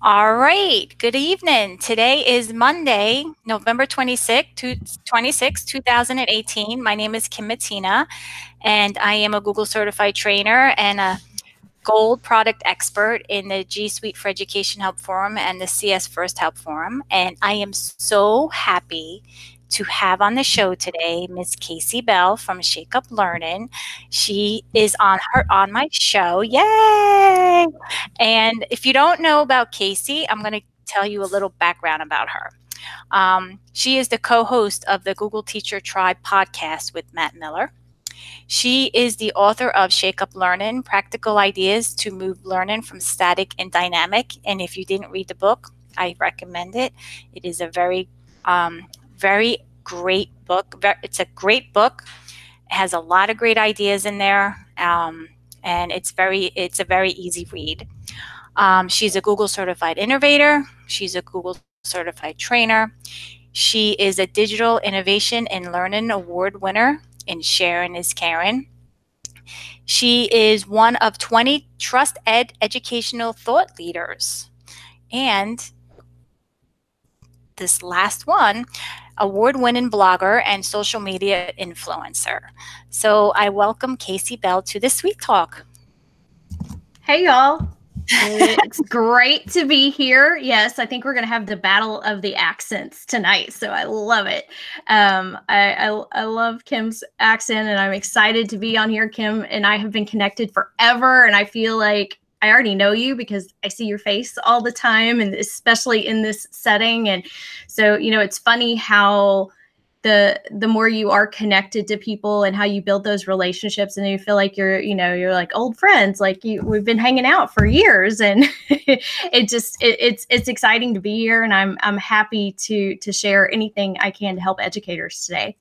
All right. Good evening. Today is Monday, November 26th, 2018. My name is Kim Matina, and I am a Google certified trainer and a gold product expert in the G Suite for Education Help Forum and the CS First Help Forum. And I am so happy to have on the show today Miss Kasey Bell from Shake Up Learning. She is on my show. Yay! And if you don't know about Kasey, I'm going to tell you a little background about her. She is the co-host of the Google Teacher Tribe podcast with Matt Miller. She is the author of Shake Up Learning, Practical Ideas to Move Learning from Static and Dynamic. And if you didn't read the book, I recommend it. It is a very great book. It's a great book. It has a lot of great ideas in there, and it's a very easy read. She's a Google Certified Innovator. She's a Google Certified Trainer. She is a Digital Innovation and Learning Award winner in Sharon is Karen. She is one of 20 Trust Ed educational thought leaders. And this last one, award-winning blogger and social media influencer. So I welcome Kasey Bell to the Sweet Talk. Hey, y'all. It's great to be here. Yes, I think we're going to have the battle of the accents tonight, so I love it. I love Kim's accent, and I'm excited to be on here. Kim and I have been connected forever, and I feel like I already know you because I see your face all the time, and especially in this setting. And so, it's funny how the more you are connected to people and how you build those relationships, and you feel like you're like old friends, like we've been hanging out for years, and it's exciting to be here, and I'm happy to share anything I can to help educators today.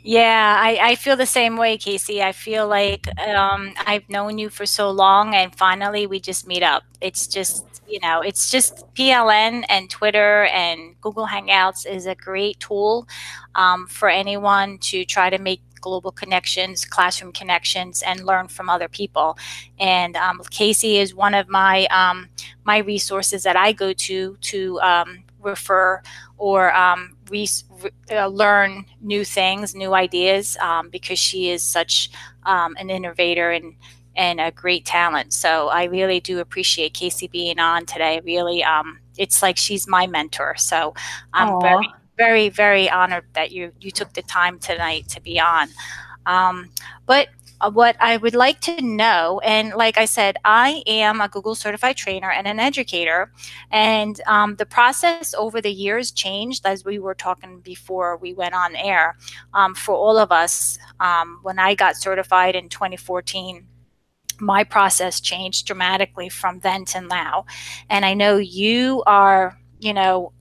Yeah, I feel the same way, Kasey. I feel like I've known you for so long, and finally we just meet up. It's just PLN and Twitter and Google Hangouts is a great tool for anyone to try to make global connections, classroom connections, and learn from other people. And Kasey is one of my my resources that I go to refer or learn new things, new ideas, because she is such an innovator and a great talent. So I really do appreciate Kasey being on today. Really, it's like she's my mentor. So I'm Aww. very, very honored that you took the time tonight to be on. But what I would like to know, and like I said, I am a Google certified trainer and an educator, and the process over the years changed, as we were talking before we went on air, for all of us. When I got certified in 2014, my process changed dramatically from then to now. And I know you are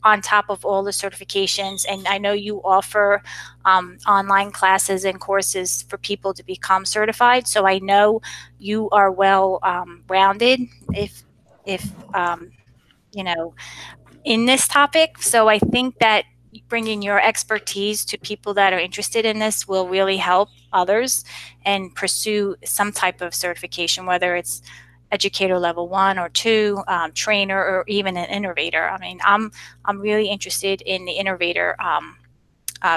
on top of all the certifications, and I know you offer online classes and courses for people to become certified. So I know you are well rounded in this topic. So I think that bringing your expertise to people that are interested in this will really help others and pursue some type of certification, whether it's Educator Level 1 or 2, trainer, or even an innovator. I mean, I'm really interested in the innovator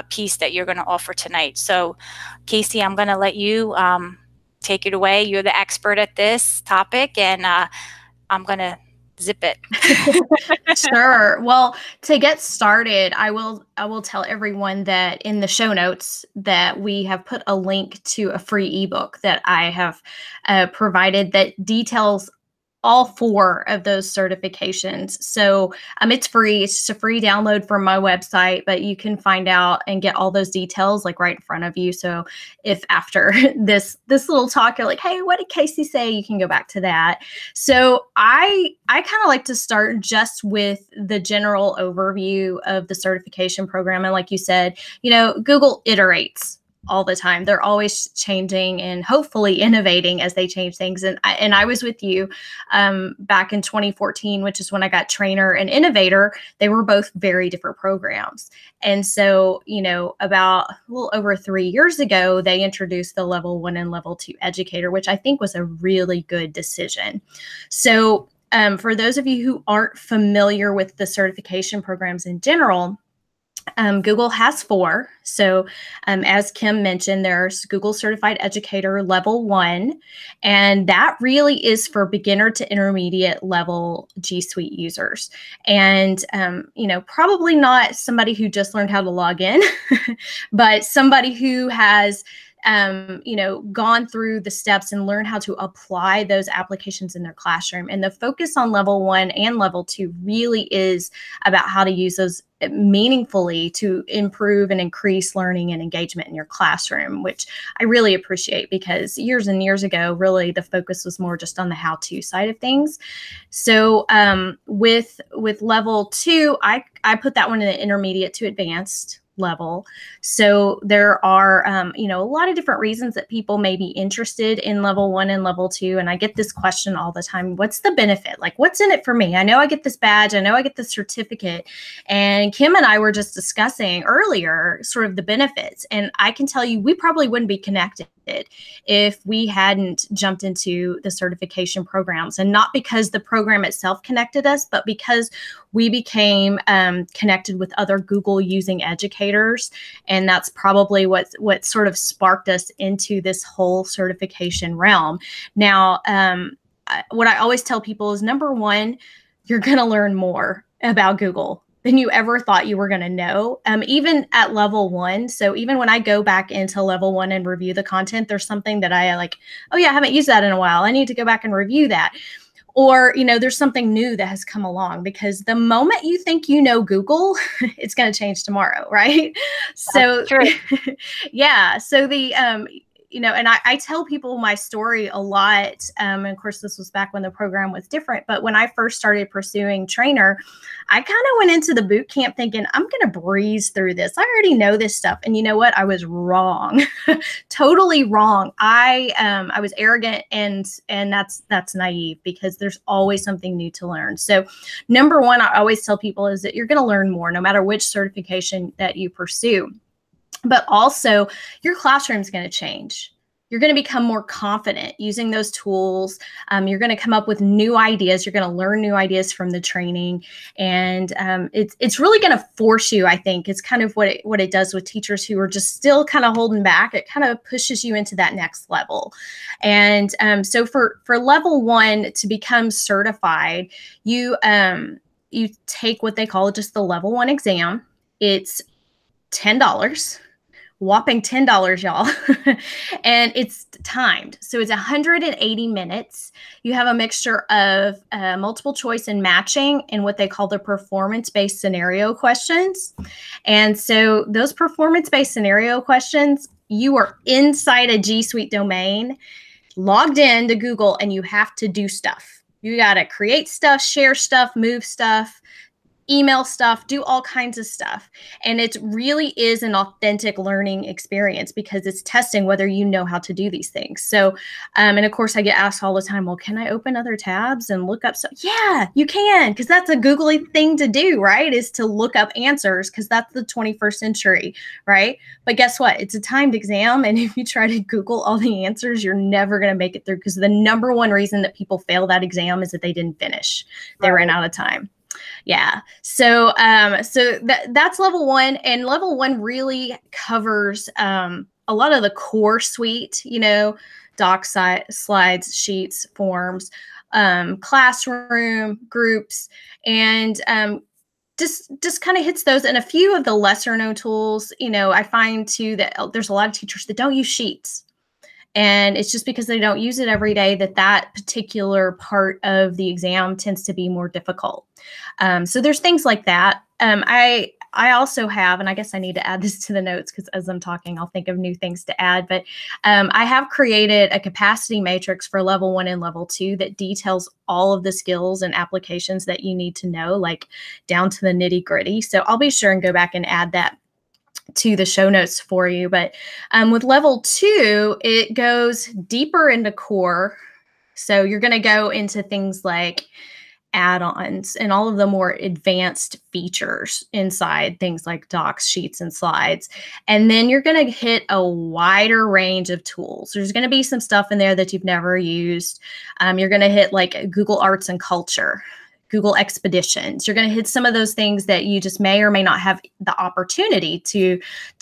piece that you're going to offer tonight. So, Kasey, I'm going to let you take it away. You're the expert at this topic, and I'm going to zip it. Sure. Well, to get started, I will tell everyone that in the show notes that we have put a link to a free ebook that I have provided that details all 4 of those certifications. So it's free. It's just a free download from my website, but you can find out and get all those details like right in front of you. So if after this little talk, you're like, hey, what did Kasey say? You can go back to that. So I kind of like to start just with the general overview of the certification program. And like you said, Google iterates all the time. They're always changing and hopefully innovating as they change things. And I was with you back in 2014, which is when I got trainer and innovator. They were both very different programs. And so, about a little over 3 years ago, they introduced the level 1 and level 2 educator, which I think was a really good decision. So for those of you who aren't familiar with the certification programs in general, Google has 4. So as Kim mentioned, there's Google Certified Educator Level 1, and that really is for beginner to intermediate level G Suite users. And, probably not somebody who just learned how to log in, but somebody who has gone through the steps and learned how to apply those applications in their classroom. And the focus on level 1 and level 2 really is about how to use those meaningfully to improve and increase learning and engagement in your classroom, which I really appreciate, because years and years ago, really the focus was more just on the how-to side of things. So with level 2, I put that one in the intermediate to advanced level. So there are, a lot of different reasons that people may be interested in level 1 and level 2. And I get this question all the time. What's the benefit? Like, what's in it for me? I know I get this badge. I know I get this certificate. And Kim and I were just discussing earlier sort of the benefits. And I can tell you, we probably wouldn't be connected if we hadn't jumped into the certification programs. And not because the program itself connected us, but because we became connected with other Google using educators. And that's probably what sort of sparked us into this whole certification realm. Now, what I always tell people is, number one, you're going to learn more about Google than you ever thought you were going to know, even at level 1. So even when I go back into level 1 and review the content, there's something that I like, oh yeah, I haven't used that in a while. I need to go back and review that. Or, there's something new that has come along, because the moment you think you know Google, it's going to change tomorrow, right? So, yeah. So the, and I tell people my story a lot. And of course, this was back when the program was different. But when I first started pursuing trainer, I kind of went into the boot camp thinking, I'm going to breeze through this. I already know this stuff. And you know what? I was wrong. Totally wrong. I was arrogant, and that's naive, because there's always something new to learn. So number one, I always tell people is that you're going to learn more no matter which certification that you pursue. But also, your classroom is going to change. You're going to become more confident using those tools. You're going to come up with new ideas. You're going to learn new ideas from the training. And it's really going to force you, I think. It's kind of what it does with teachers who are just still kind of holding back. It kind of pushes you into that next level. And so for level 1 to become certified, you take what they call just the level 1 exam. It's $10. Whopping $10, y'all. And it's timed. So it's 180 minutes. You have a mixture of multiple choice and matching and what they call the performance-based scenario questions. And so those performance-based scenario questions, you are inside a G Suite domain, logged in to Google, and you have to do stuff. You got to create stuff, share stuff, move stuff, email stuff, do all kinds of stuff. And it really is an authentic learning experience, because it's testing whether you know how to do these things. So, and of course I get asked all the time, well, can I open other tabs and look up stuff? Yeah, you can, because that's a googly thing to do, right? Is to look up answers, because that's the 21st century, right? But guess what? It's a timed exam. And if you try to Google all the answers, you're never going to make it through, because the number one reason that people fail that exam is that they didn't finish. They ran out of time. Yeah. So that's level 1, and level 1 really covers a lot of the core suite, doc slides, sheets, forms, classroom, groups, and just kind of hits those. And a few of the lesser known tools, I find too that there's a lot of teachers that don't use sheets. And it's just because they don't use it every day that particular part of the exam tends to be more difficult. So there's things like that. I also have, and I guess I need to add this to the notes, because as I'm talking, I'll think of new things to add. But I have created a capacity matrix for level 1 and level 2 that details all of the skills and applications that you need to know, like down to the nitty gritty. So I'll be sure and go back and add that to the show notes for you. But with level 2, it goes deeper into core. So you're going to go into things like add-ons and all of the more advanced features inside things like docs, sheets, and slides. And then you're going to hit a wider range of tools. There's going to be some stuff in there that you've never used. You're going to hit like Google Arts and Culture, Google Expeditions. You're going to hit some of those things that you just may or may not have the opportunity to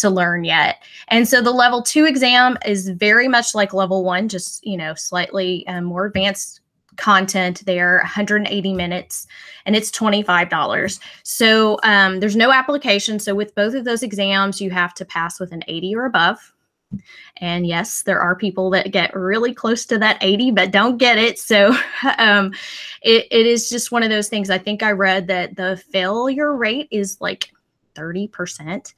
learn yet. And so the level 2 exam is very much like level 1, just, slightly more advanced content there, 180 minutes, and it's $25. So there's no application. So with both of those exams, you have to pass with an 80 or above. And yes, there are people that get really close to that 80, but don't get it. So it is just one of those things. I think I read that the failure rate is like 30%.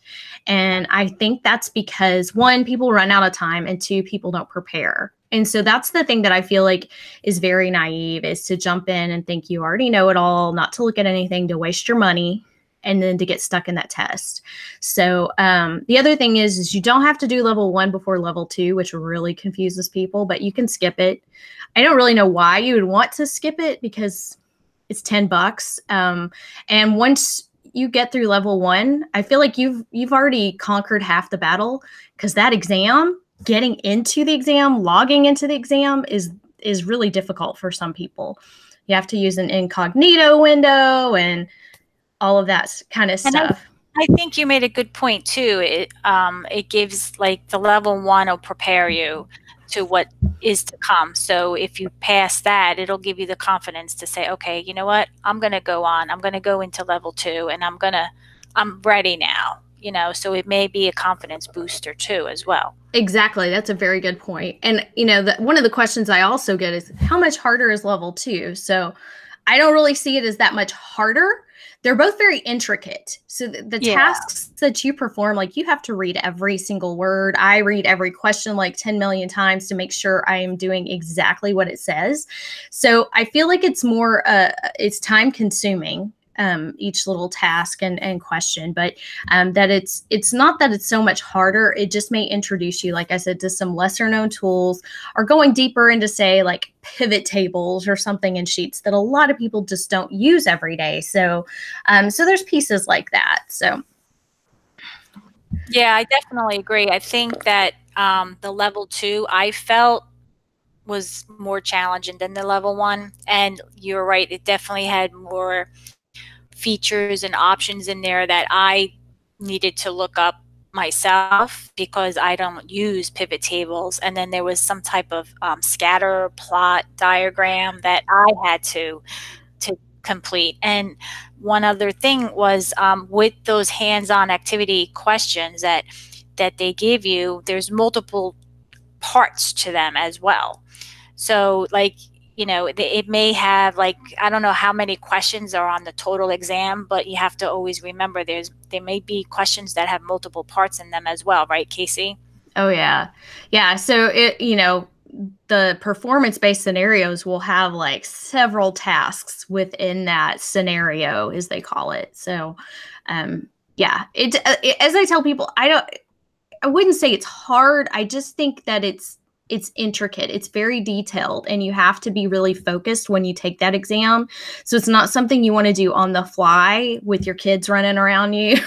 And I think that's because 1, people run out of time, and 2, people don't prepare. And so that's the thing that I feel like is very naive, is to jump in and think you already know it all, not to look at anything, to waste your money, and then to get stuck in that test. So the other thing is you don't have to do level 1 before level 2, which really confuses people, but you can skip it. I don't really know why you would want to skip it, because it's $10. And once you get through level 1, I feel like you've already conquered half the battle, because that exam, getting into the exam, logging into the exam is really difficult for some people. You have to use an incognito window and all of that kind of stuff. I think you made a good point too. It gives, like, the level 1 will prepare you to what is to come. So if you pass that, it'll give you the confidence to say, okay, you know what, I'm going to go on. I'm going to go into level 2, and I'm ready now. So it may be a confidence booster too, as well. Exactly. That's a very good point. And, one of the questions I also get is, how much harder is level 2? So I don't really see it as that much harder. They're both very intricate. So the tasks that you perform, like, you have to read every single word. I read every question like 10 million times to make sure I am doing exactly what it says. So I feel like it's more, it's time consuming. Each little task and question, but that it's not that it's so much harder. It just may introduce you, like I said, to some lesser known tools, or going deeper into, say, like pivot tables or something in Sheets that a lot of people just don't use every day. So so there's pieces like that. So yeah, I definitely agree. I think that the level 2, I felt, was more challenging than the level 1, and you're right, it definitely had more features and options in there that I needed to look up myself, because I don't use pivot tables. And then there was some type of scatter plot diagram that I had to complete. And one other thing was, with those hands-on activity questions that they give you, there's multiple parts to them as well. So, like, it may have, like, I don't know how many questions are on the total exam, but you have to always remember there may be questions that have multiple parts in them as well, right, Kasey? Oh yeah. Yeah. So the performance-based scenarios will have like several tasks within that scenario, as they call it. So yeah, as I tell people, I wouldn't say it's hard. I just think that it's intricate. It's very detailed, and you have to be really focused when you take that exam. So it's not something you want to do on the fly with your kids running around you.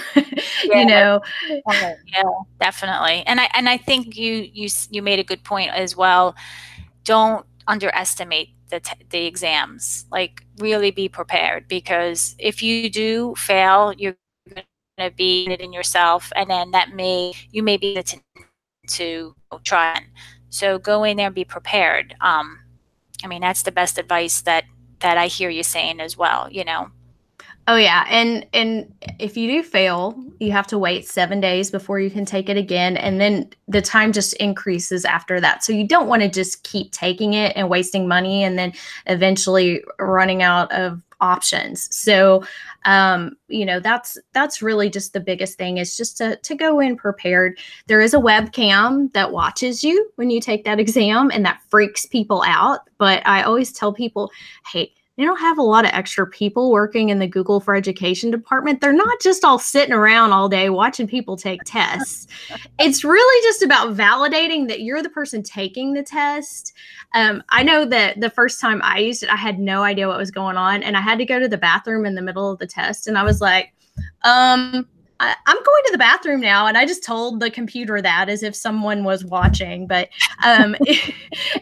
Yeah, definitely. And I think you made a good point as well. Don't underestimate the exams. Like, really be prepared, because if you do fail, you're going to be in yourself, and then you may be to try. So go in there and be prepared. I mean, that's the best advice that I hear you saying as well, Oh yeah, and if you do fail, you have to wait 7 days before you can take it again, and then the time just increases after that. So you don't want to just keep taking it and wasting money, and then eventually running out of options. So that's really just the biggest thing, is just to go in prepared. There is a webcam that watches you when you take that exam, and that freaks people out. But I always tell people, hey, they don't have a lot of extra people working in the Google for Education department. They're not just all sitting around all day watching people take tests. It's really just about validating that you're the person taking the test. I know that the first time I used it, I had no idea what was going on, and I had to go to the bathroom in the middle of the test, and I was like, I'm going to the bathroom now. And I just told the computer that as if someone was watching, but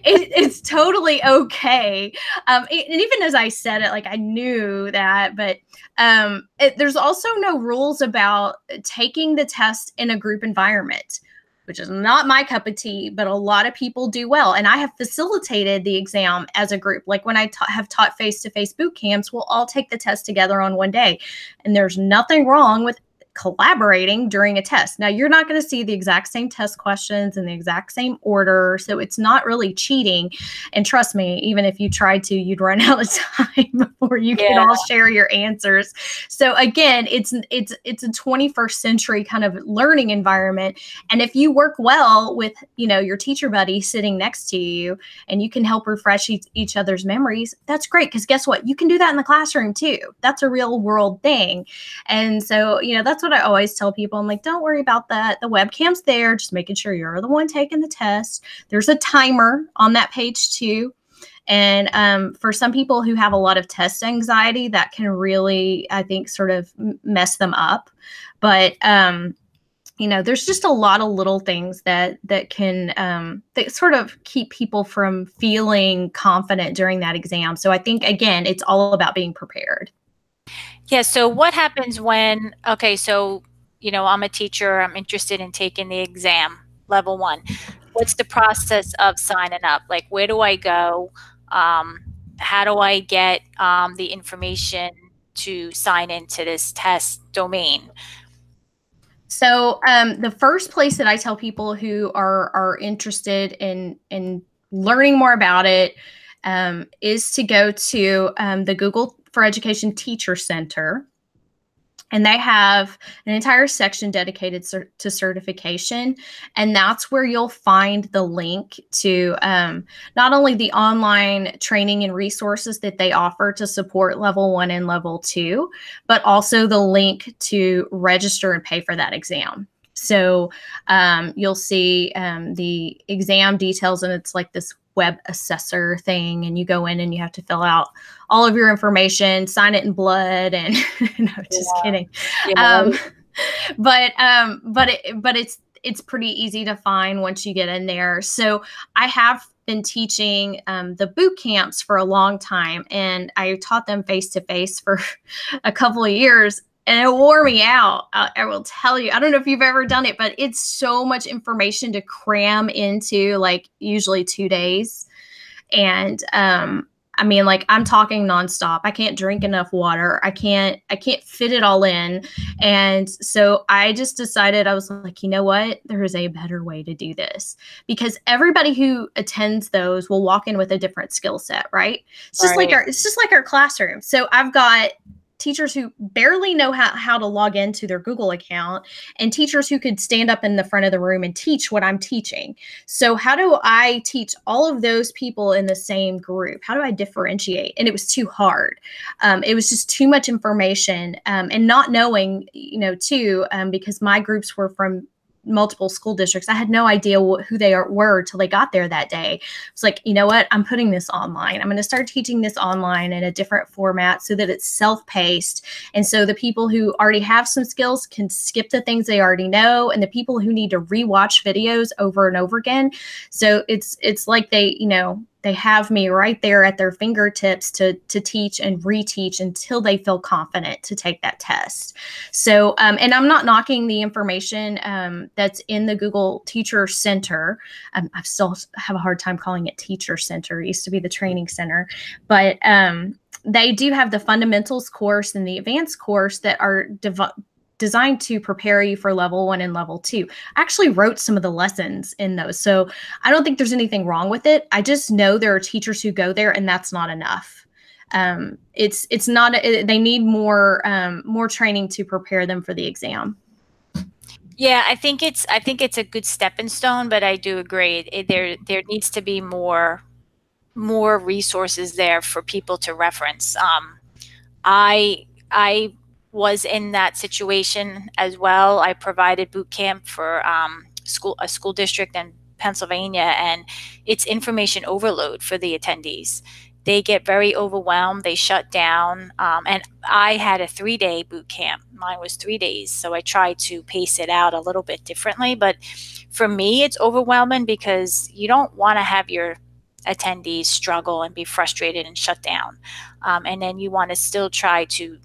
it's totally okay. And even as I said it, like I knew that, but there's also no rules about taking the test in a group environment, which is not my cup of tea, but a lot of people do well. And I have facilitated the exam as a group. Like when I have taught face-to-face boot camps, we'll all take the test together on one day. And there's nothing wrong with collaborating during a test. Now, you're not going to see the exact same test questions in the exact same order, so it's not really cheating. And trust me, even if you tried to, you'd run out of time before you could all share your answers. So again, it's a 21st century kind of learning environment. And if you work well with, your teacher buddy sitting next to you and you can help refresh each other's memories, that's great. Because guess what? You can do that in the classroom too. That's a real world thing. And so, that's what I always tell people. I'm like, don't worry about that. The webcam's there, just making sure you're the one taking the test. There's a timer on that page too. And for some people who have a lot of test anxiety, that can really, I think, sort of mess them up. But, there's just a lot of little things that can that sort of keep people from feeling confident during that exam. So I think, again, it's all about being prepared. Yeah, so what happens when, okay, so, I'm a teacher, I'm interested in taking the exam, level 1. What's the process of signing up? Like, where do I go? How do I get the information to sign into this test domain? So the first place that I tell people who are interested in learning more about it is to go to the Google for Education Teacher Center. And they have an entire section dedicated to certification. And that's where you'll find the link to not only the online training and resources that they offer to support level 1 and level 2, but also the link to register and pay for that exam. So you'll see the exam details, and it's like this web assessor thing, and you go in and you have to fill out all of your information, sign it in blood, and no, just kidding. Yeah. But it's pretty easy to find once you get in there. So I have been teaching the boot camps for a long time, and I taught them face to face for a couple of years. And it wore me out. I will tell you. I don't know if you've ever done it, but it's so much information to cram into like usually 2 days. And I mean, like I'm talking nonstop. I can't drink enough water. I can't fit it all in. And so I just decided, I was like, you know what? There is a better way to do this, because everybody who attends those will walk in with a different skill set, right? It's just like our classroom. So I've got teachers who barely know how to log into their Google account, and teachers who could stand up in the front of the room and teach what I'm teaching. So how do I teach all of those people in the same group? How do I differentiate? And it was too hard. It was just too much information, and not knowing, too, because my groups were from multiple school districts. I had no idea who they were till they got there that day. It's like, you know what? I'm putting this online. I'm going to start teaching this online in a different format so that it's self-paced. And so the people who already have some skills can skip the things they already know, and the people who need to rewatch videos over and over again. So it's like they have me right there at their fingertips to teach and reteach until they feel confident to take that test. So, and I'm not knocking the information that's in the Google Teacher Center. I still have a hard time calling it Teacher Center. It used to be the Training Center. But they do have the fundamentals course and the advanced course that are designed to prepare you for level 1 and level 2. I actually wrote some of the lessons in those. So I don't think there's anything wrong with it. I just know there are teachers who go there and that's not enough. It's not, they need more training to prepare them for the exam. Yeah, I think it's a good stepping stone, but I do agree there needs to be more more resources there for people to reference. I was in that situation as well. I provided boot camp for a school district in Pennsylvania, and it's information overload for the attendees. They get very overwhelmed. They shut down. And I had a 3-day boot camp. Mine was 3 days, so I tried to pace it out a little bit differently. But for me, it's overwhelming because you don't want to have your attendees struggle and be frustrated and shut down. And then you want to still try to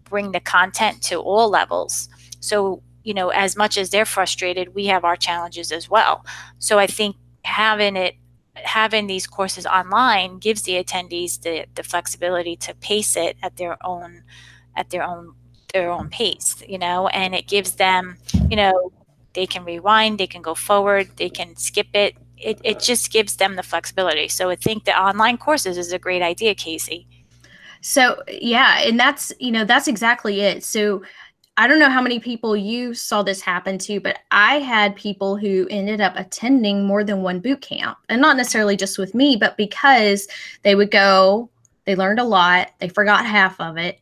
bring the content to all levels. So, you know, as much as they're frustrated, we have our challenges as well. So I think having these courses online gives the attendees the flexibility to pace it at their own pace, you know, and it gives them, you know, they can rewind, they can go forward, they can skip it. It just gives them the flexibility. So I think the online courses is a great idea, Kasey. So yeah, and that's, you know, that's exactly it. So I don't know how many people you saw this happen to, but I had people who ended up attending more than one boot camp, and not necessarily just with me, but because they would go, they learned a lot, they forgot half of it.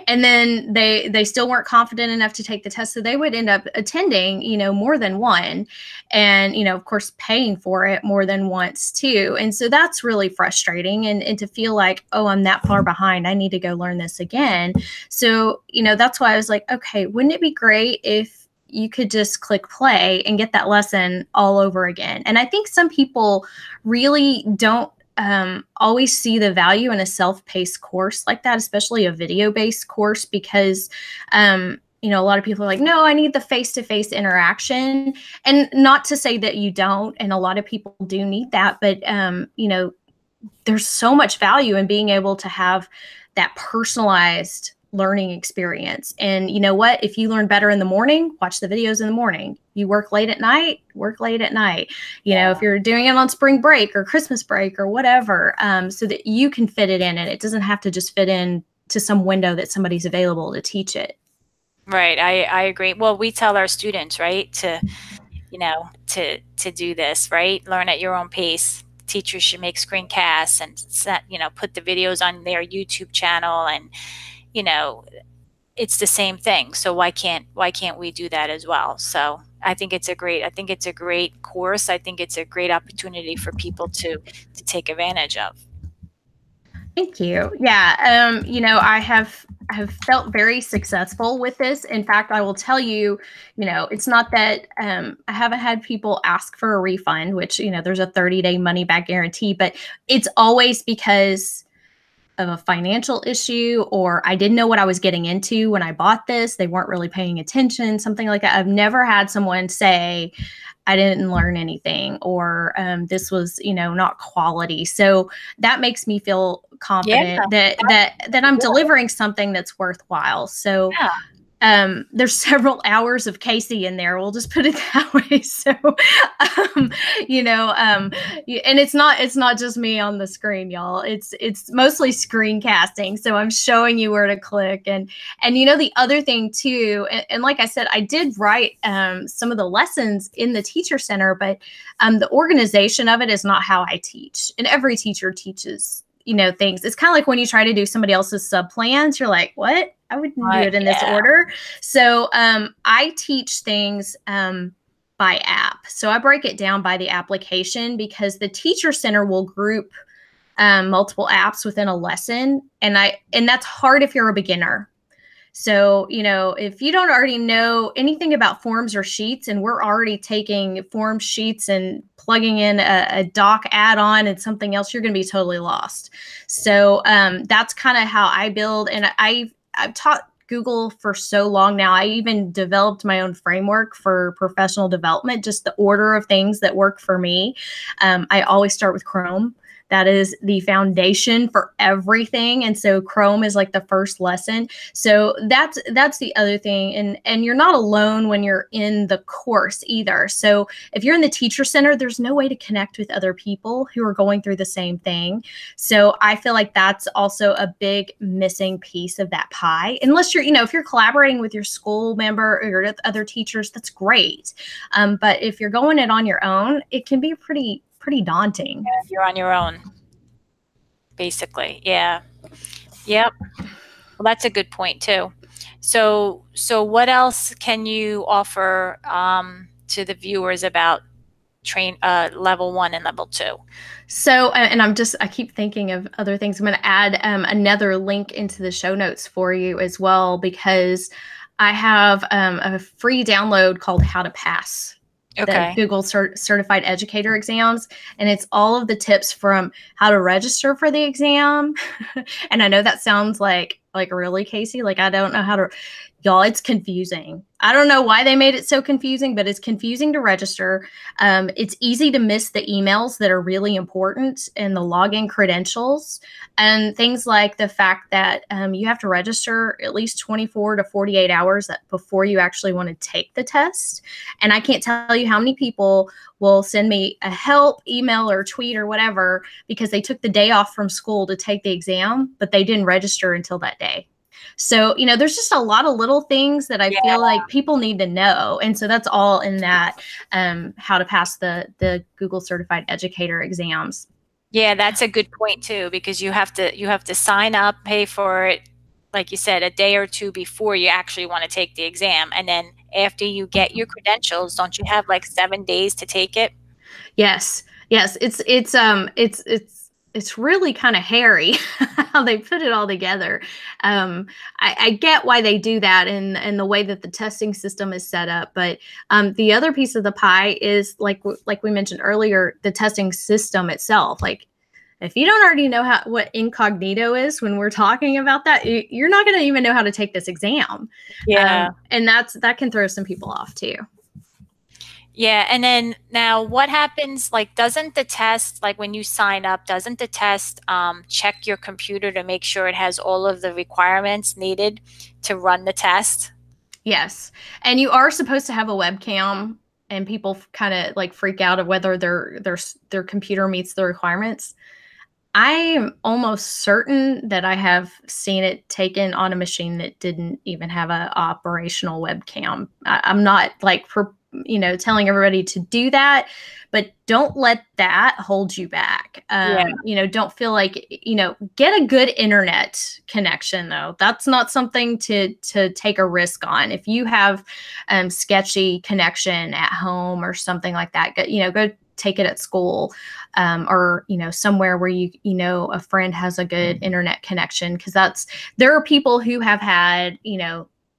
And then they still weren't confident enough to take the test, so they would end up attending, you know, more than one, and, you know, of course paying for it more than once too. And so that's really frustrating, and to feel like, oh, I'm that far behind, I need to go learn this again. So, you know, that's why I was like, okay, wouldn't it be great if you could just click play and get that lesson all over again? And I think some people really don't always see the value in a self-paced course like that, especially a video-based course, because you know, a lot of people are like, no, I need the face-to-face interaction. And not to say that you don't, and a lot of people do need that, but you know, there's so much value in being able to have that personalized learning experience. And you know what? If you learn better in the morning, watch the videos in the morning. You work late at night, work late at night. You know, if you're doing it on spring break or Christmas break or whatever, so that you can fit it in, and it doesn't have to just fit in to some window that somebody's available to teach it. Right. I agree. Well, we tell our students, right, to, you know, to do this, right? Learn at your own pace. Teachers should make screencasts and set, you know, put the videos on their YouTube channel, and, you know, it's the same thing. So why can't we do that as well? So I think it's a great course. I think it's a great opportunity for people to take advantage of. Thank you. Yeah, you know, I have felt very successful with this. In fact, I will tell you, you know, it's not that I haven't had people ask for a refund, which, you know, there's a 30-day money back guarantee, but it's always because of a financial issue, or I didn't know what I was getting into when I bought this. They weren't really paying attention, something like that. I've never had someone say, I didn't learn anything, or this was, you know, not quality. So that makes me feel Yeah. confident that I'm delivering something that's worthwhile. So Yeah. there's several hours of Kasey in there. We'll just put it that way. So, you know, and it's not just me on the screen, y'all. It's mostly screencasting. So I'm showing you where to click, and you know, the other thing too, and like I said, I did write some of the lessons in the teacher center, but the organization of it is not how I teach. And every teacher teaches, you know, things. It's kind of like when you try to do somebody else's sub plans, you're like, what? I wouldn't do it in this order. So I teach things by app. So I break it down by the application, because the teacher center will group multiple apps within a lesson. And that's hard if you're a beginner. So, you know, if you don't already know anything about forms or sheets, and we're already taking form sheets and plugging in a doc add-on and something else, you're going to be totally lost. So that's kind of how I build. And I've taught Google for so long now. I even developed my own framework for professional development, just the order of things that work for me. I always start with Chrome. That is the foundation for everything. And so Chrome is like the first lesson. So that's the other thing. And you're not alone when you're in the course either. So if you're in the teacher center, there's no way to connect with other people who are going through the same thing. So I feel like that's also a big missing piece of that pie. Unless you're, you know, if you're collaborating with your school member or your other teachers, that's great. But if you're going it on your own, it can be pretty pretty daunting. Yeah, you're on your own, basically. Yeah. Yep. Well, that's a good point too. So what else can you offer to the viewers about level 1 and level 2? So, and I keep thinking of other things. I'm going to add another link into the show notes for you as well, because I have a free download called How to Pass the Google Certified Educator exams. And it's all of the tips from how to register for the exam. And I know that sounds like really, Kasey, like I don't know how to, y'all, it's confusing. I don't know why they made it so confusing, but it's confusing to register. It's easy to miss the emails that are really important and the login credentials and things like the fact that you have to register at least 24 to 48 hours before you actually want to take the test. And I can't tell you how many people will send me a help email or tweet or whatever because they took the day off from school to take the exam, but they didn't register until that day. So, there's just a lot of little things that I feel like people need to know. And so that's all in that how to pass the Google Certified Educator exams. Yeah, that's a good point too, because you have to sign up, pay for it, like you said, a day or two before you actually want to take the exam. And then after you get your credentials, don't you have like 7 days to take it? Yes. It's really kind of hairy how they put it all together. I get why they do that and the way that the testing system is set up. But the other piece of the pie is like we mentioned earlier, the testing system itself. Like if you don't already know what incognito is when we're talking about that, you're not going to even know how to take this exam. Yeah. And that can throw some people off too. Yeah. And then now what happens, like, doesn't the test, like when you sign up, doesn't the test check your computer to make sure it has all of the requirements needed to run the test? Yes. And you are supposed to have a webcam, and people kind of like freak out of whether their computer meets the requirements. I'm almost certain that I have seen it taken on a machine that didn't even have an operational webcam. I'm not like telling everybody to do that, but don't let that hold you back. Don't feel like, get a good internet connection though. That's not something to take a risk on. If you have sketchy connection at home or something like that, go take it at school or somewhere where a friend has a good internet connection, because there are people who have had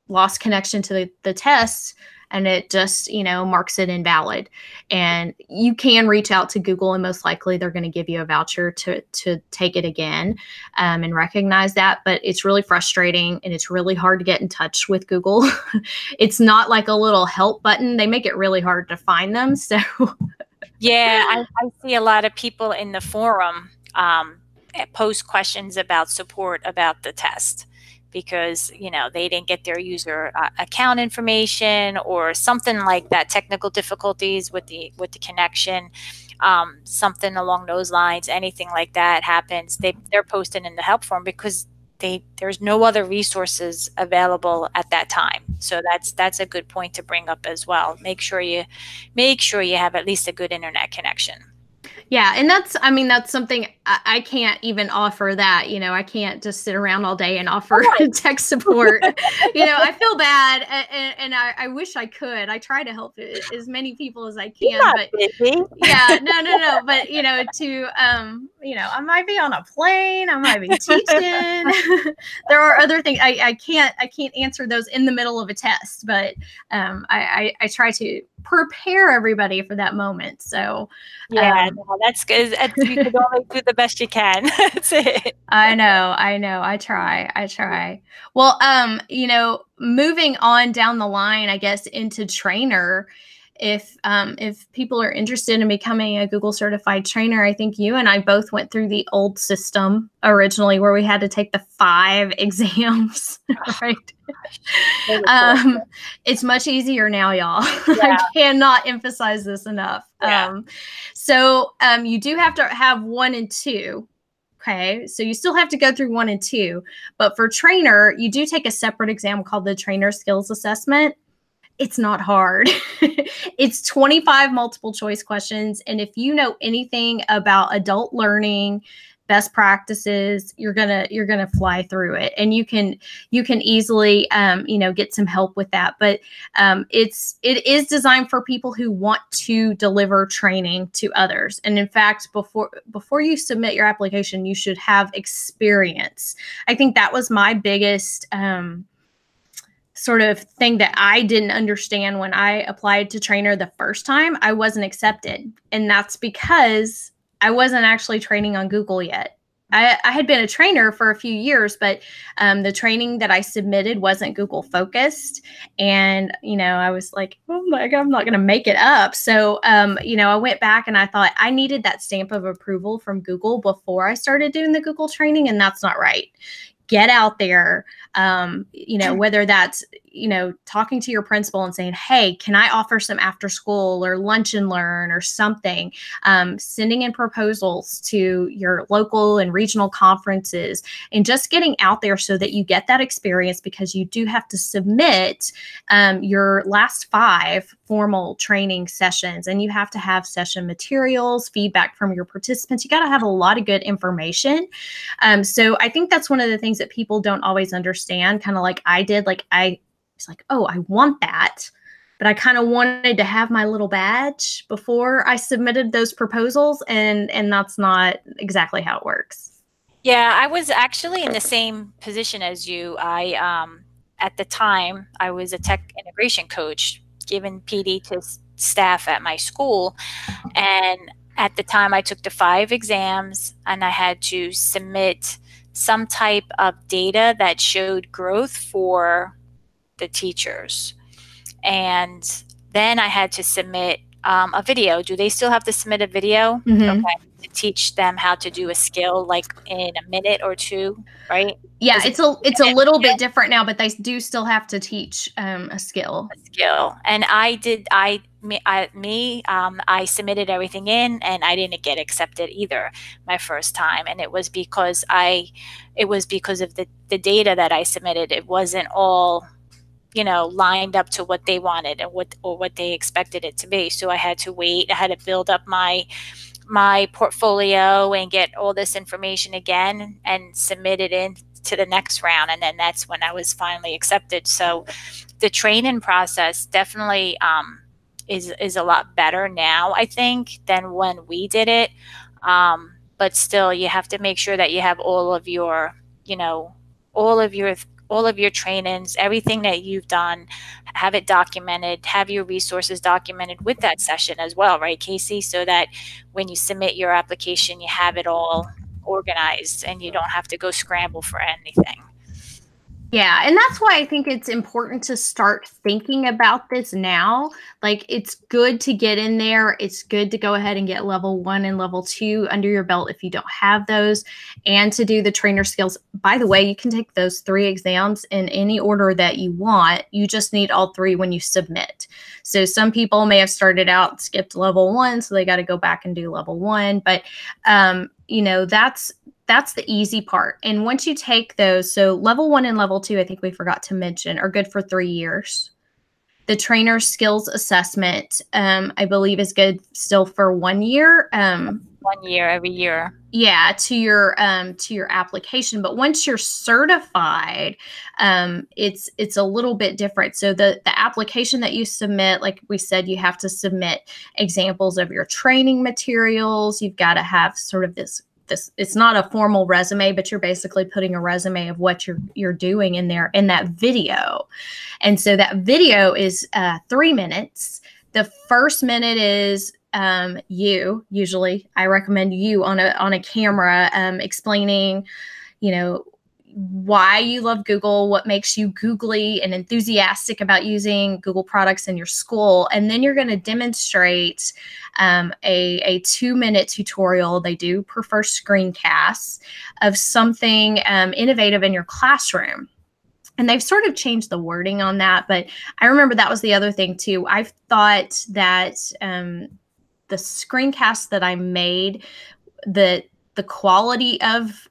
lost connection to the tests and it just marks it invalid. And you can reach out to Google and most likely they're going to give you a voucher to take it again and recognize that. But it's really frustrating and it's really hard to get in touch with Google. It's not like a little help button. They make it really hard to find them. So yeah, I see a lot of people in the forum post questions about support about the test because, they didn't get their user account information or something like that, technical difficulties with the connection, something along those lines, anything like that happens, they're posting in the help forum because there's no other resources available at that time. So that's a good point to bring up as well. Make sure you have at least a good internet connection. Yeah. And that's something I can't even offer that. I can't just sit around all day and offer tech support. I feel bad and I wish I could. I try to help as many people as I can. But yeah, no. But, I might be on a plane. I might be teaching. There are other things. I can't answer those in the middle of a test, but I try to prepare everybody for that moment. So yeah, that's good. You can only do the best you can. That's it. I know. I try. Well, moving on down the line, I guess, into trainer, if people are interested in becoming a Google certified trainer, I think you and I both went through the old system originally where we had to take the 5 exams, right? It's much easier now, y'all. Yeah. I cannot emphasize this enough. Yeah. So you do have to have 1 and 2. Okay, so you still have to go through 1 and 2, but for trainer, you do take a separate exam called the Trainer Skills Assessment. it's not hard. It's 25 multiple choice questions. And if you know anything about adult learning, best practices, you're gonna fly through it, and you can easily get some help with that. But it is designed for people who want to deliver training to others. And in fact, before you submit your application, you should have experience. I think that was my biggest sort of thing that I didn't understand when I applied to trainer the first time. I wasn't accepted, and that's because I wasn't actually training on Google yet. I had been a trainer for a few years, but the training that I submitted wasn't Google focused. And, I was like, oh my God, I'm not going to make it up. So, I went back and I thought I needed that stamp of approval from Google before I started doing the Google training. And that's not right. Get out there, whether that's, talking to your principal and saying, hey, can I offer some after school or lunch and learn or something? Sending in proposals to your local and regional conferences, and just getting out there so that you get that experience, because you do have to submit your last 5 formal training sessions, and you have to have session materials, feedback from your participants. You got to have a lot of good information. So I think that's one of the things that people don't always understand, kind of like I did. Like I was like, oh, I want that, but I kind of wanted to have my little badge before I submitted those proposals, and that's not exactly how it works. Yeah, I was actually in the same position as you. At the time, I was a tech integration coach, giving PD to staff at my school. And at the time, I took the 5 exams, and I had to submit some type of data that showed growth for the teachers. And then I had to submit a video. Do they still have to submit a video? Mm-hmm. Okay. To teach them how to do a skill, like in a minute or 2, right? Yeah, it's a little bit different now, but they do still have to teach a skill. And I submitted everything in, and I didn't get accepted either my first time. And it was because of the data that I submitted. It wasn't all, lined up to what they wanted and what they expected it to be. So I had to wait. I had to build up my portfolio and get all this information again and submit it in to the next round. And then that's when I was finally accepted. So the training process definitely is a lot better now, I think, than when we did it. But still, you have to make sure that you have all of your trainings, everything that you've done, have it documented, have your resources documented with that session as well, right, Kasey? So that when you submit your application, you have it all organized and you don't have to go scramble for anything. Yeah, and that's why I think it's important to start thinking about this now. Like, it's good to get in there. It's good to go ahead and get level 1 and level 2 under your belt if you don't have those, and to do the trainer skills. By the way, you can take those 3 exams in any order that you want. You just need all 3 when you submit. So some people may have started out, skipped level 1, so they got to go back and do level 1. But, that's the easy part. And once you take those, so level 1 and level 2, I think we forgot to mention, are good for 3 years. The trainer skills assessment, I believe, is good still for 1 year. 1 year, every year. Yeah, to your application. But once you're certified, it's a little bit different. So the application that you submit, like we said, you have to submit examples of your training materials. You've got to have sort of this, it's not a formal resume, but you're basically putting a resume of what you're doing in there in that video. And so that video is 3 minutes. The first minute is you. Usually I recommend you on a camera, explaining, why you love Google, what makes you googly and enthusiastic about using Google products in your school. And then you're going to demonstrate a 2-minute tutorial. They do prefer screencasts of something innovative in your classroom. And they've sort of changed the wording on that. But I remember that was the other thing too. I thought that the screencast that I made, the quality of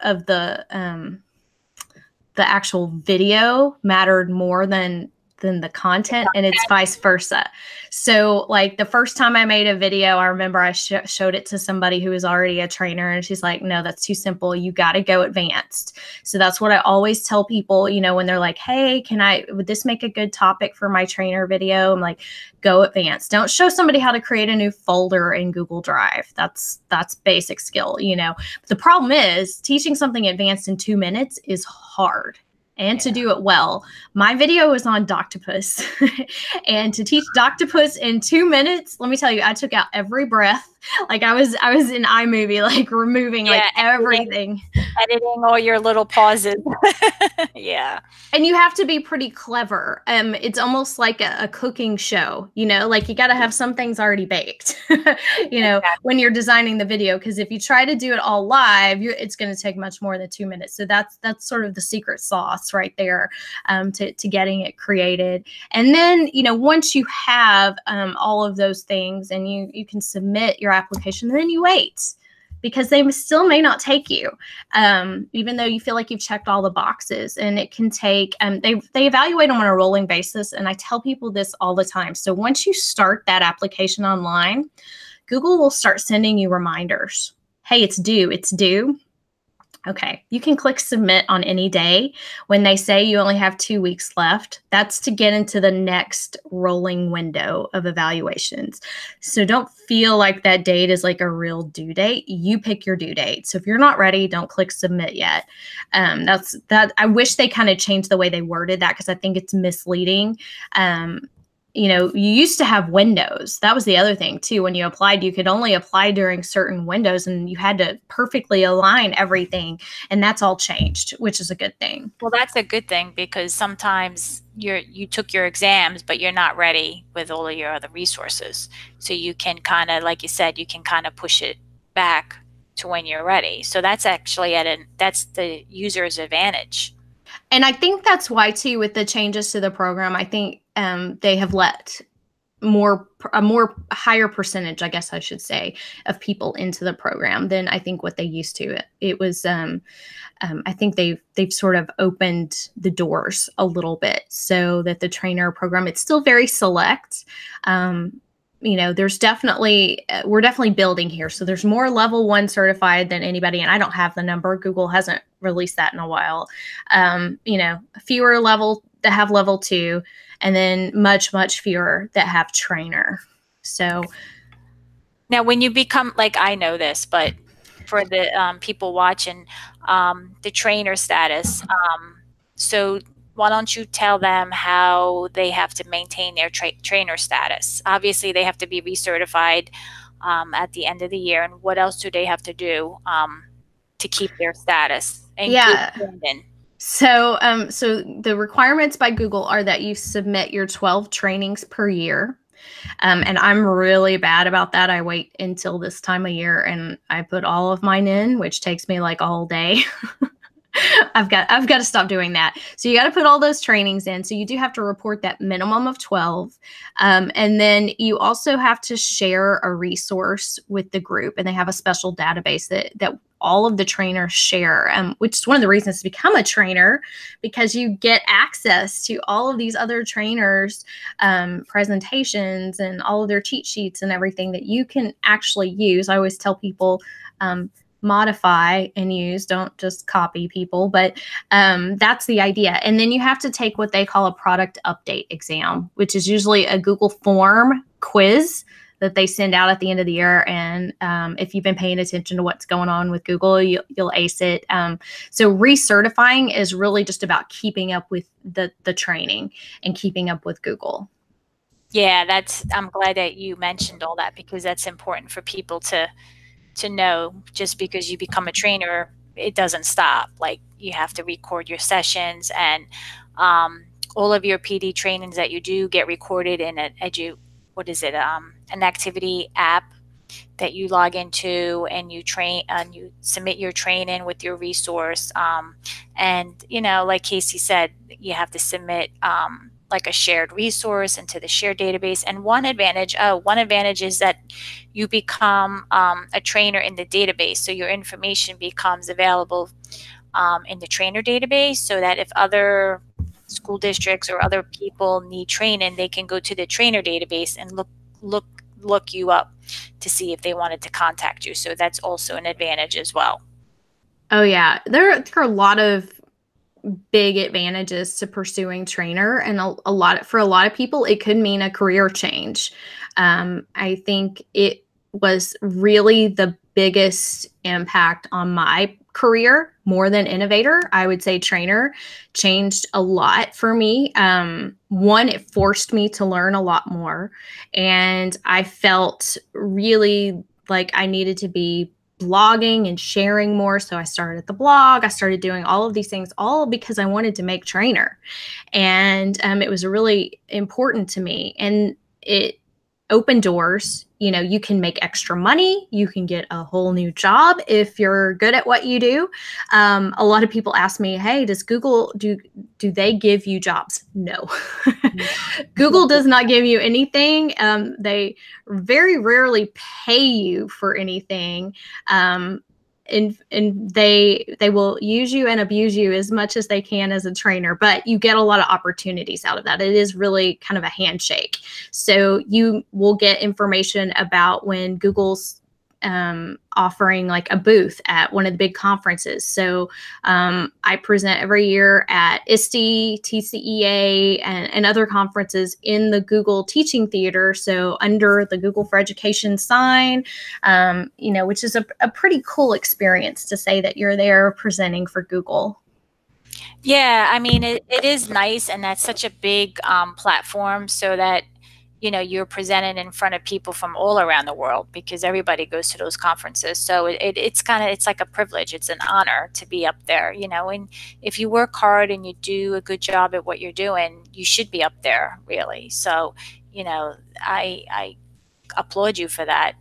the actual video mattered more than than the content, and it's vice versa. So like the first time I made a video, I remember I showed it to somebody who was already a trainer, and she's like, no, that's too simple. You got to go advanced. So that's what I always tell people, you know, when they're like, hey, would this make a good topic for my trainer video? I'm like, go advanced. Don't show somebody how to create a new folder in Google Drive. That's basic skill, you know. But the problem is teaching something advanced in 2 minutes is hard. And to do it well. My video is on Doctopus. And to teach Doctopus in 2 minutes, let me tell you, I took out every breath. Like I was in iMovie, like removing like everything. Editing all your little pauses. Yeah. And you have to be pretty clever. It's almost like a cooking show, you know, like you got to have some things already baked, you know, when you're designing the video, because if you try to do it all live, it's going to take much more than 2 minutes. So that's sort of the secret sauce right there, to getting it created. And then, you know, once you have all of those things and you can submit your application, then you wait. Because they still may not take you, even though you feel like you've checked all the boxes. And it can take, they evaluate them on a rolling basis. And I tell people this all the time. So once you start that application online, Google will start sending you reminders. Hey, it's due, it's due. Okay, you can click submit on any day. When they say you only have 2 weeks left, that's to get into the next rolling window of evaluations. So don't feel like that date is like a real due date. You pick your due date. So if you're not ready, don't click submit yet. I wish they kind of changed the way they worded that, because I think it's misleading. You know, you used to have windows. That was the other thing too. When you applied, you could only apply during certain windows, and you had to perfectly align everything. And that's all changed, which is a good thing. Well, that's a good thing, because sometimes you took your exams, but you're not ready with all of your other resources. So you can kind of, like you said, you can kind of push it back to when you're ready. So that's actually that's the user's advantage. And I think that's why too, with the changes to the program, I think they have let a more higher percentage, I guess I should say, of people into the program than I think what they used to. It was, I think they've sort of opened the doors a little bit, so that the trainer program, it's still very select. You know, there's definitely, we're definitely building here. So there's more level 1 certified than anybody. And I don't have the number. Google hasn't released that in a while. You know, fewer that have level 2, and then much, much fewer that have trainer. So now when you become, like, I know this, but for the people watching, the trainer status, so why don't you tell them how they have to maintain their trainer status? Obviously, they have to be recertified at the end of the year. And what else do they have to do to keep their status? And yeah. So the requirements by Google are that you submit your 12 trainings per year. And I'm really bad about that. I wait until this time of year and I put all of mine in, which takes me like a whole day. I've got to stop doing that. So you got to put all those trainings in. So you do have to report that minimum of 12. And then you also have to share a resource with the group, and they have a special database that all of the trainers share, which is one of the reasons to become a trainer, because you get access to all of these other trainers' presentations and all of their cheat sheets and everything that you can actually use. I always tell people, modify and use, don't just copy people, but that's the idea. And then you have to take what they call a product update exam, which is usually a Google form quiz that they send out at the end of the year. And if you've been paying attention to what's going on with Google, you'll ace it. So recertifying is really just about keeping up with the training and keeping up with Google. Yeah, I'm glad that you mentioned all that, because that's important for people to know. Just because you become a trainer, it doesn't stop. Like, you have to record your sessions, and all of your PD trainings that you do get recorded in an activity app that you log into, and you train and you submit your training with your resource. And you know, like Kasey said, you have to submit like a shared resource into the shared database. And one advantage is that you become a trainer in the database. So your information becomes available in the trainer database, so that if other school districts or other people need training, they can go to the trainer database and look you up to see if they wanted to contact you. So that's also an advantage as well. Oh yeah, there are a lot of big advantages to pursuing trainer, and a lot for a lot of people it could mean a career change. I think it was really the biggest impact on my career more than innovator. I would say trainer changed a lot for me. One, it forced me to learn a lot more, and I felt really like I needed to be blogging and sharing more. So I started the blog. I started doing all of these things, all because I wanted to make trainer. And it was really important to me. And it opened doors. You know, you can make extra money. You can get a whole new job if you're good at what you do. A lot of people ask me, hey, does Google, do they give you jobs? No. Google does not give you anything. They very rarely pay you for anything. And they will use you and abuse you as much as they can as a trainer, but you get a lot of opportunities out of that. It is really kind of a handshake. So you will get information about when Google's offering like a booth at one of the big conferences. So I present every year at ISTE, TCEA, and other conferences in the Google Teaching Theater. So under the Google for Education sign, you know, which is a pretty cool experience to say that you're there presenting for Google. Yeah, I mean, it is nice, and that's such a big platform, so that you know you're presented in front of people from all around the world, because everybody goes to those conferences. So it's kind of, it's like a privilege, it's an honor to be up there, you know. And if you work hard and you do a good job at what you're doing, you should be up there, really. So you know, I applaud you for that.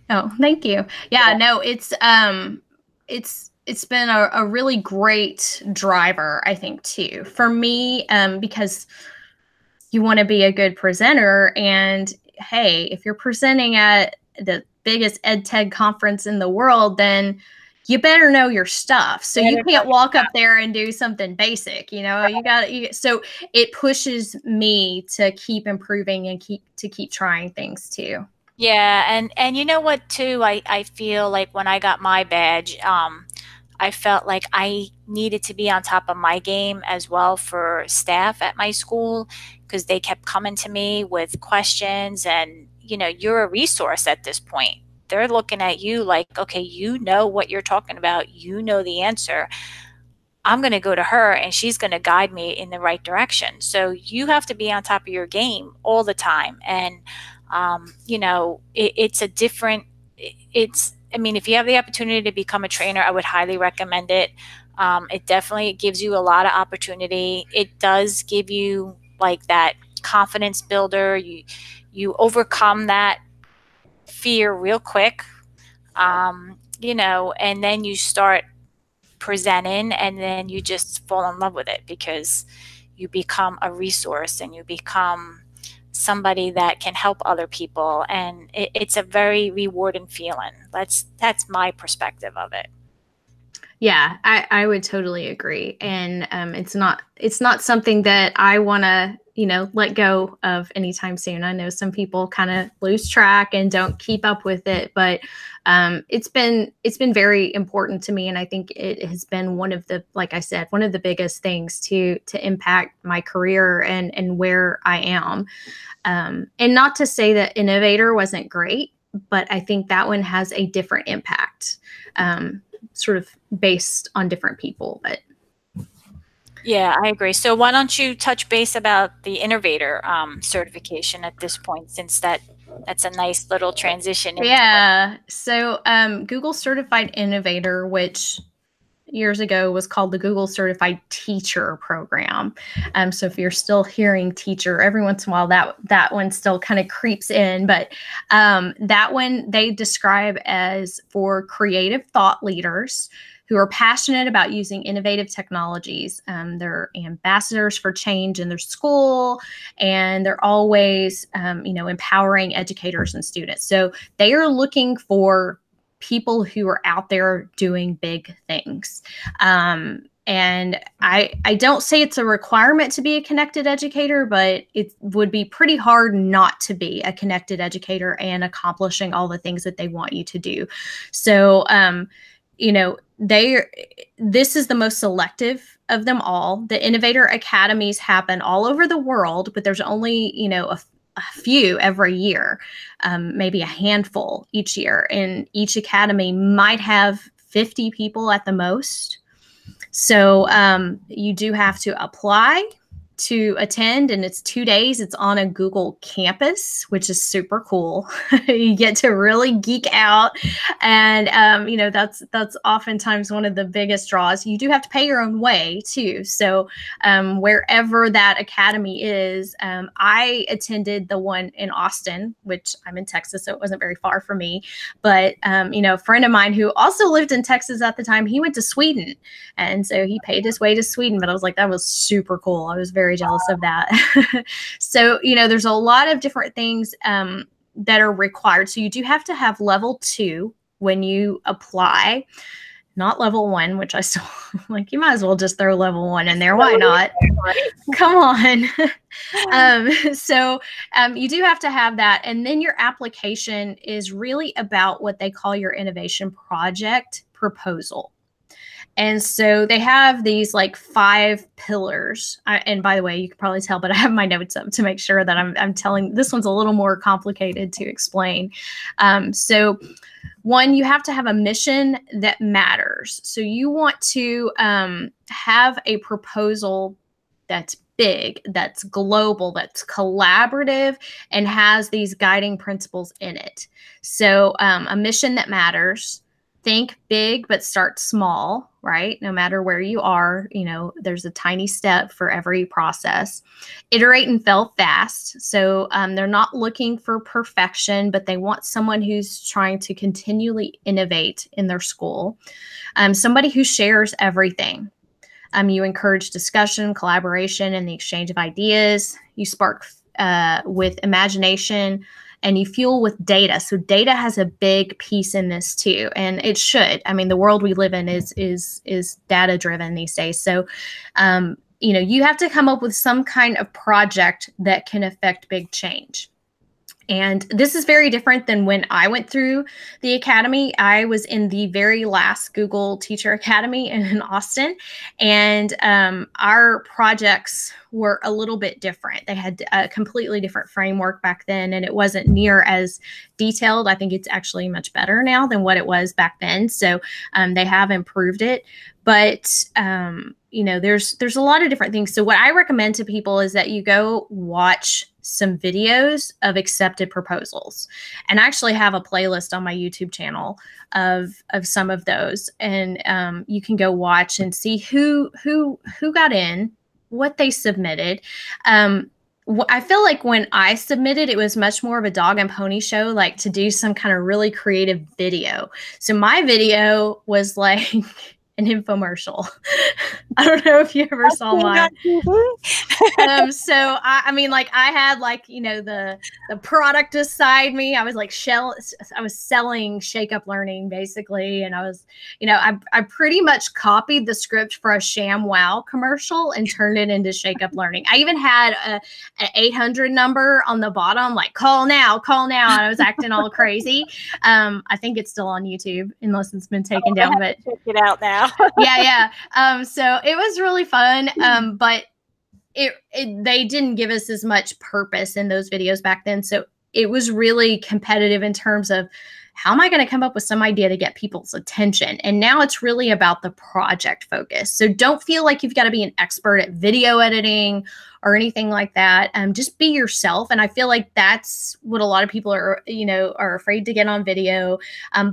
Oh, thank you. Yeah, no, it's been a really great driver, I think, too, for me, because you want to be a good presenter. And hey, if you're presenting at the biggest ed tech conference in the world, then you better know your stuff. So you can't walk up there and do something basic, you know. So it pushes me to keep improving and keep trying things too. Yeah, and you know what too, I feel like when I got my badge, I felt like I needed to be on top of my game as well for staff at my school, because they kept coming to me with questions, and you know, you're a resource at this point. They're looking at you like, okay, you know what you're talking about, you know the answer. I'm going to go to her and she's going to guide me in the right direction. So you have to be on top of your game all the time. And, you know, it's a different, it's, I mean, if you have the opportunity to become a trainer, I would highly recommend it. It definitely gives you a lot of opportunity. It does give you like that confidence builder. You overcome that fear real quick, you know, and then you start presenting, and then you just fall in love with it, because you become a resource and you become somebody that can help other people, and it's a very rewarding feeling. That's my perspective of it. Yeah, I would totally agree. And it's not something that I want to, you know, let go of anytime soon. I know some people kind of lose track and don't keep up with it, but it's been very important to me, and I think it has been one of the, like I said, one of the biggest things to impact my career and where I am. And not to say that Innovator wasn't great, but I think that one has a different impact. Sort of based on different people, but Yeah, I agree. So why don't you touch base about the Innovator certification at this point, since that's a nice little transition into it. yeah. So Google Certified Innovator, which years ago was called the Google Certified Teacher Program. So if you're still hearing teacher, every once in a while that one still kind of creeps in, but that one they describe as for creative thought leaders who are passionate about using innovative technologies. They're ambassadors for change in their school, and they're always, you know, empowering educators and students. So they are looking for people who are out there doing big things. And I don't say it's a requirement to be a connected educator, but it would be pretty hard not to be a connected educator and accomplishing all the things that they want you to do. So, you know, this is the most selective of them all. The Innovator Academies happen all over the world, but there's only, you know, a few every year, maybe a handful each year. And each academy might have 50 people at the most. So you do have to apply to attend, and it's 2 days. It's on a Google campus, which is super cool. You get to really geek out, and you know, that's oftentimes one of the biggest draws. You do have to pay your own way too. So wherever that academy is, I attended the one in Austin, which I'm in Texas, so it wasn't very far from me. But you know, a friend of mine who also lived in Texas at the time, he went to Sweden, and so he paid his way to Sweden. But I was like, that was super cool. I was very jealous of that. So, you know, there's a lot of different things that are required. So you do have to have level 2 when you apply, not level 1, which I still like, you might as well just throw level 1 in there. Why not? Come on. So you do have to have that. And then your application is really about what they call your innovation project proposal. And so they have these like 5 pillars. And by the way, you can probably tell, but I have my notes up to make sure that I'm telling, this one's a little more complicated to explain. So 1, you have to have a mission that matters. So you want to have a proposal that's big, that's global, that's collaborative, and has these guiding principles in it. So a mission that matters. Think big, but start small, right? No matter where you are, you know, there's a tiny step for every process. Iterate and fail fast. So they're not looking for perfection, but they want someone who's trying to continually innovate in their school. Somebody who shares everything. You encourage discussion, collaboration, and the exchange of ideas. You spark with imagination, and you fuel with data. So data has a big piece in this too, and it should. I mean, the world we live in is data driven these days. So, you know, you have to come up with some kind of project that can affect big change. And this is very different than when I went through the academy. I was in the very last Google Teacher Academy in Austin, and our projects were a little bit different. They had a completely different framework back then, and it wasn't near as detailed. I think it's actually much better now than what it was back then. So they have improved it. But you know, there's a lot of different things. So what I recommend to people is that you go watch some videos of accepted proposals, and I actually have a playlist on my YouTube channel of some of those, and you can go watch and see who got in, what they submitted. I feel like when I submitted, it was much more of a dog and pony show, like to do some kind of really creative video. So my video was like an infomercial. I don't know if you ever saw mine. So I mean, like, I had, like, you know, the product beside me. I was like I was selling Shake Up Learning basically, and I was, you know, I pretty much copied the script for a ShamWow commercial and turned it into Shake Up Learning. I even had an 800 number on the bottom, like call now, and I was acting all crazy. I think it's still on YouTube unless it's been taken down. But check it out now. yeah. So it was really fun. But they didn't give us as much purpose in those videos back then. So it was really competitive in terms of, how am I going to come up with some idea to get people's attention? And now it's really about the project focus. So don't feel like you've got to be an expert at video editing or anything like that. Just be yourself. And I feel like that's what a lot of people are, you know, are afraid to get on video.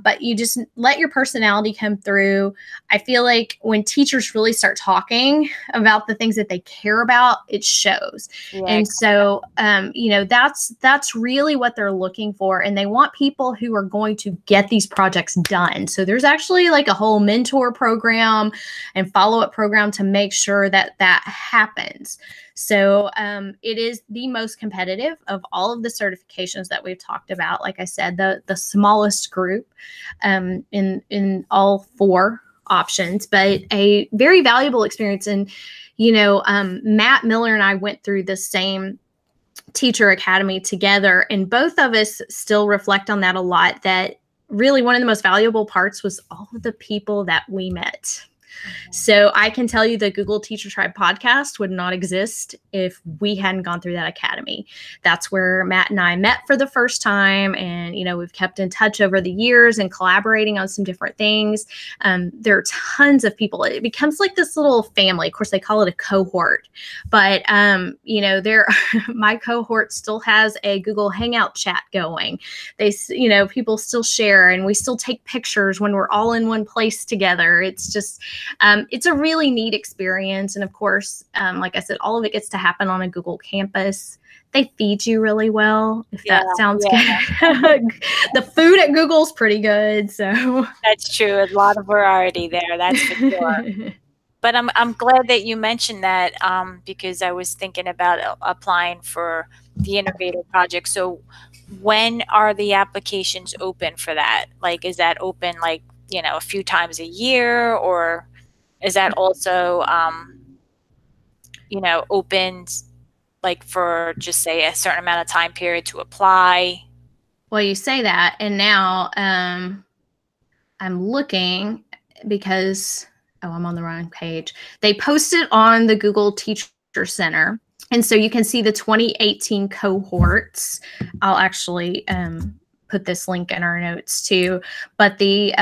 But you just let your personality come through. I feel like when teachers really start talking about the things that they care about, it shows. Yeah, and so, you know, that's really what they're looking for. And they want people who are going to get these projects done. So there's actually like a whole mentor program and follow-up program to make sure that that happens. So it is the most competitive of all of the certifications that we've talked about. Like I said, the smallest group in all 4 options, but a very valuable experience. And, Matt Miller and I went through the same teacher academy together, and both of us still reflect on that a lot, that really one of the most valuable parts was all of the people that we met. So I can tell you the Google Teacher Tribe podcast would not exist if we hadn't gone through that academy. That's where Matt and I met for the first time. And, we've kept in touch over the years and collaborating on some different things. There are tons of people. It becomes like this little family. Of course, they call it a cohort. But, my cohort still has a Google Hangout chat going. People still share, and we still take pictures when we're all in one place together. It's just, it's a really neat experience. And of course, like I said, all of it gets to happen on a Google campus. They feed you really well, if that sounds good. The food at Google's pretty good. So that's true. A lot of variety there. That's for sure. But I'm glad that you mentioned that, because I was thinking about applying for the Innovator project. So when are the applications open for that? Like, is that open like, a few times a year, or is that also, opened like for just say a certain amount of time period to apply? Well, you say that, and now I'm looking because, I'm on the wrong page. They posted on the Google Teacher Center. And so you can see the 2018 cohorts. I'll actually put this link in our notes too. But the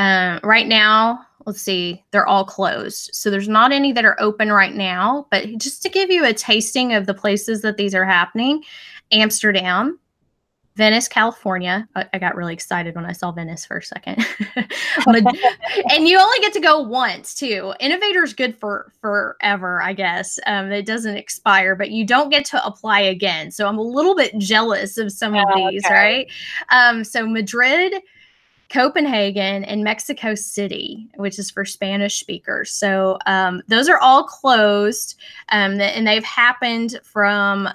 right now, let's see, they're all closed. So there's not any that are open right now. But just to give you a tasting of the places that these are happening: Amsterdam, Venice, California. I got really excited when I saw Venice for a second. And you only get to go once too. Innovator is good for forever, I guess. It doesn't expire, but you don't get to apply again. So I'm a little bit jealous of some of these, right? So Madrid, Copenhagen, and Mexico City, which is for Spanish speakers. So those are all closed, and they've happened from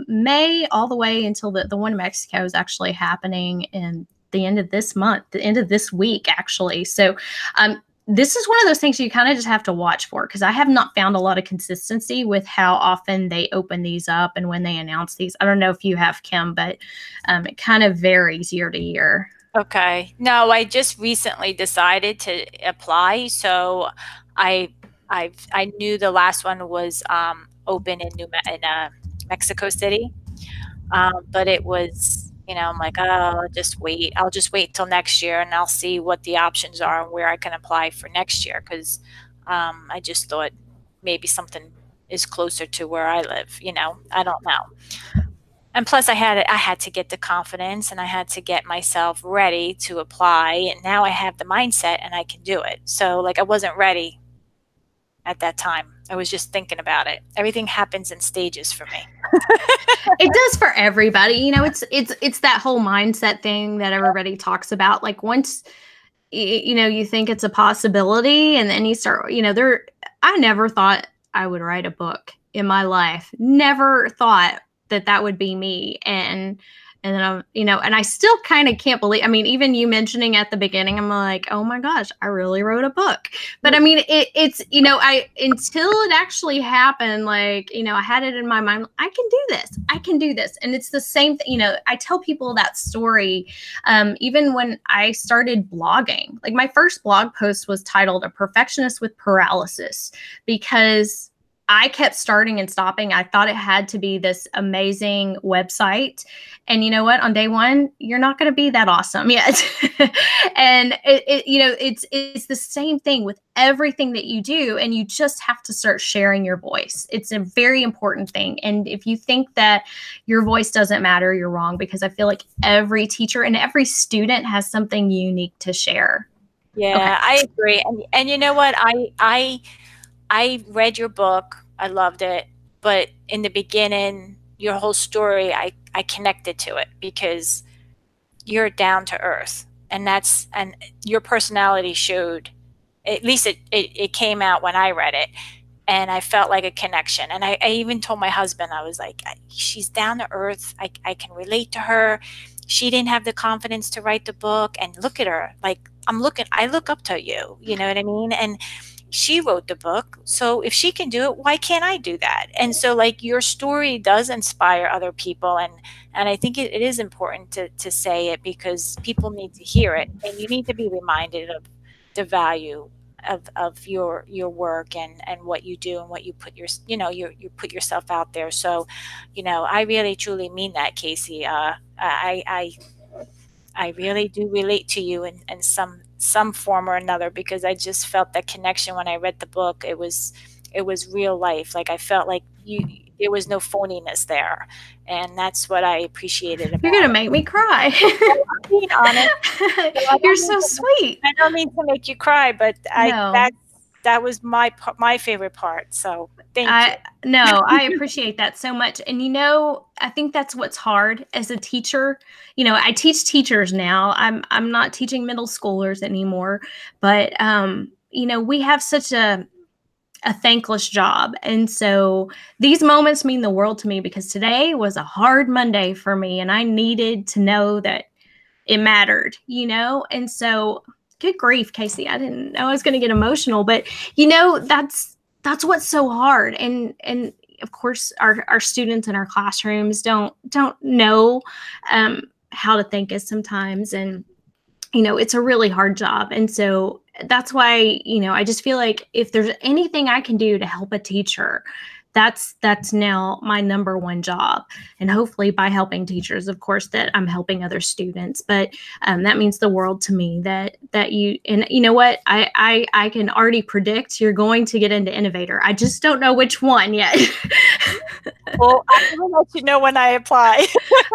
May all the way until the one in Mexico is actually happening in the end of this month, the end of this week, actually. So this is one of those things you kind of just have to watch for, because I have not found a lot of consistency with how often they open these up and when they announce these. I don't know if you have, Kim, but it kind of varies year to year. Okay. No, I just recently decided to apply. So I knew the last one was open in Mexico City, but it was, I'm like, oh, I'll just wait till next year, and I'll see what the options are and where I can apply for next year, because I just thought maybe something is closer to where I live. I don't know. And plus I had to get the confidence, and I had to get myself ready to apply. And now I have the mindset and I can do it. So like, I wasn't ready at that time. I was just thinking about it. Everything happens in stages for me. It does for everybody. It's that whole mindset thing that everybody talks about. Like, once, you think it's a possibility, and then you start, I never thought I would write a book in my life. Never thought that would be me. And then I'm, and I still kind of can't believe, even you mentioning at the beginning, I'm like, oh my gosh, I really wrote a book. But it's, until it actually happened, like, I had it in my mind, I can do this. And it's the same thing, I tell people that story. Even when I started blogging, like, my first blog post was titled "A Perfectionist with Paralysis," because I kept starting and stopping. I thought it had to be this amazing website. And you know what? On day one, you're not going to be that awesome yet. And it's the same thing with everything that you do. And you just have to start sharing your voice. It's a very important thing. And if you think that your voice doesn't matter, you're wrong, because I feel like every teacher and every student has something unique to share. Yeah, okay. I agree. And you know what? I read your book. I loved it. But in the beginning, your whole story, I connected to it, because you're down to earth. And your personality showed, at least it came out when I read it. And I felt like a connection. And I even told my husband, I was like, she's down to earth. I can relate to her. She didn't have the confidence to write the book. And look at her. Like, I look up to you, you know what I mean? And she wrote the book, so if she can do it, why can't I do that? And so like your story does inspire other people, and I think it is important to say it, because people need to hear it, and you need to be reminded of the value of your work and what you do and what you put you put yourself out there. So, I really truly mean that, Kasey. I really do relate to you in some form or another, because I just felt that connection when I read the book. It was real life. Like I felt like there was no phoniness there, and that's what I appreciated You're about gonna it. make me cry. I'm being honest. You're so sweet. I don't mean to make you cry, but No. that was my favorite part. So thank you. I appreciate that so much. And I think that's what's hard as a teacher. I teach teachers now. I'm not teaching middle schoolers anymore, but we have such a thankless job. And so these moments mean the world to me, because today was a hard Monday for me and I needed to know that it mattered, And so, good grief, Kasey, I didn't know I was going to get emotional, but that's what's so hard. And of course our students in our classrooms don't know how to thank us sometimes. And it's a really hard job. And so that's why, I just feel like if there's anything I can do to help a teacher, that's now my number one job. And hopefully by helping teachers, of course, that I'm helping other students. But that means the world to me that you, and you know what, I can already predict you're going to get into Innovator. I just don't know which one yet. Well, I will let you know when I apply.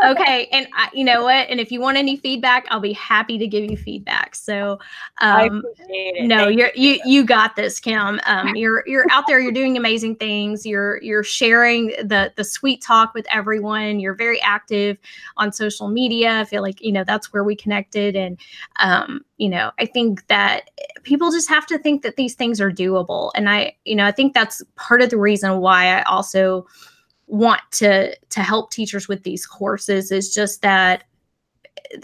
Okay. And you know what? And if you want any feedback, I'll be happy to give you feedback. So, I appreciate it. no, Thank you got this, Kim. You're out there, you're doing amazing things. You're sharing the sweet talk with everyone. You're very active on social media. I feel like, that's where we connected. And, I think that people just have to think that these things are doable. And I think that's part of the reason why I also want to help teachers with these courses, is just that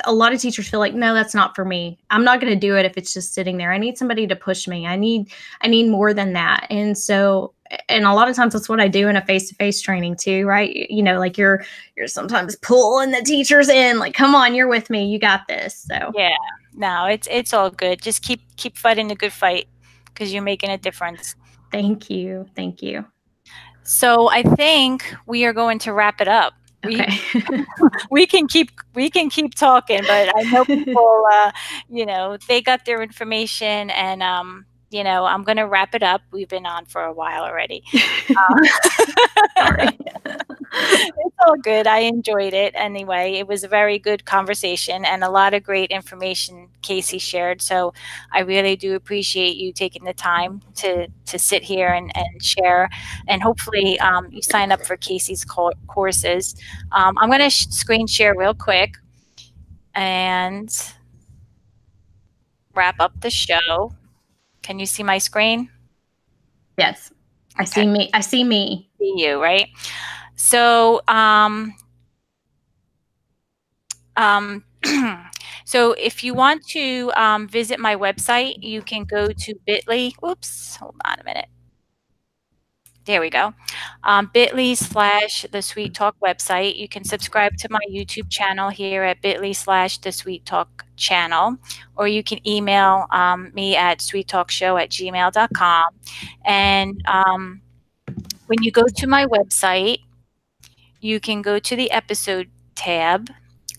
a lot of teachers feel like, no, that's not for me. I'm not going to do it if it's just sitting there. I need somebody to push me. I need more than that. And so, and a lot of times that's what I do in a face-to-face training too, right? Like you're sometimes pulling the teachers in, like, come on, you're with me. You got this. So yeah, no, it's all good. Just keep fighting the good fight, because you're making a difference. Thank you. Thank you. So I think we are going to wrap it up. Okay. We can keep talking, but I know people, they got their information, and I'm going to wrap it up. We've been on for a while already. Sorry. It's all good. I enjoyed it anyway. It was a very good conversation and a lot of great information Kasey shared. So I really do appreciate you taking the time to sit here and share. And hopefully you sign up for Kasey's courses. I'm going to screen share real quick and wrap up the show. Can you see my screen? Yes. Okay. I see me. I see me. See you, right? So, so if you want to visit my website, you can go to bit.ly. Oops, hold on a minute. There we go. bit.ly/the Sweet Talk website. You can subscribe to my YouTube channel here at bit.ly/the Sweet Talk channel, or you can email me at sweettalkshow@gmail.com. And when you go to my website, you can go to the episode tab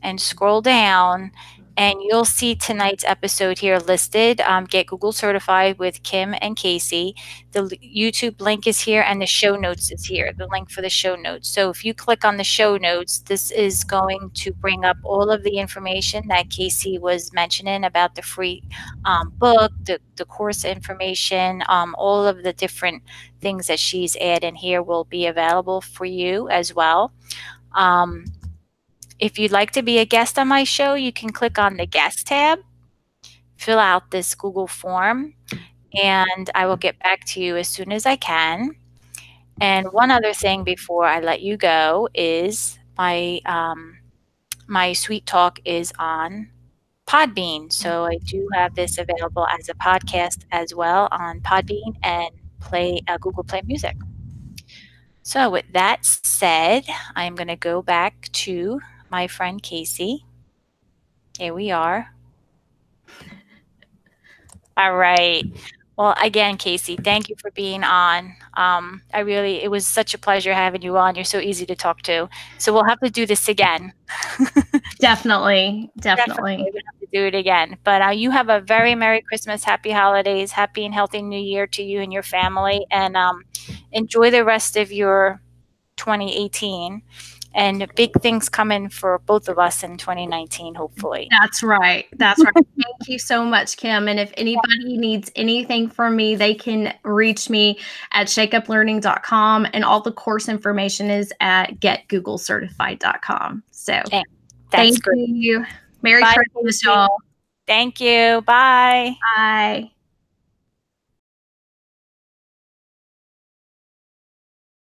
and scroll down, and you'll see tonight's episode here listed. Get Google Certified with Kim and Kasey. The YouTube link is here, and the show notes is here, the link for the show notes. So if you click on the show notes, this is going to bring up all of the information that Kasey was mentioning about the free book, the course information, all of the different things that she's adding here will be available for you as well. If you'd like to be a guest on my show, you can click on the guest tab, fill out this Google form, and I will get back to you as soon as I can. And one other thing before I let you go is my Sweet Talk is on Podbean. So I do have this available as a podcast as well on Podbean and Google Play Music. So with that said, I'm going to go back to my friend Kasey. Here we are. All right. Well, again, Kasey, thank you for being on. It was such a pleasure having you on. You're so easy to talk to. So we'll have to do this again. Definitely. We're going to have to do it again. But you have a very Merry Christmas, Happy Holidays, Happy and Healthy New Year to you and your family. And enjoy the rest of your 2018. And big things coming for both of us in 2019, hopefully. That's right. That's right. Thank you so much, Kim. And if anybody needs anything from me, they can reach me at shakeuplearning.com. And all the course information is at getgooglecertified.com. So That's great. you. Merry Christmas, y'all. Thank you. Bye. Bye.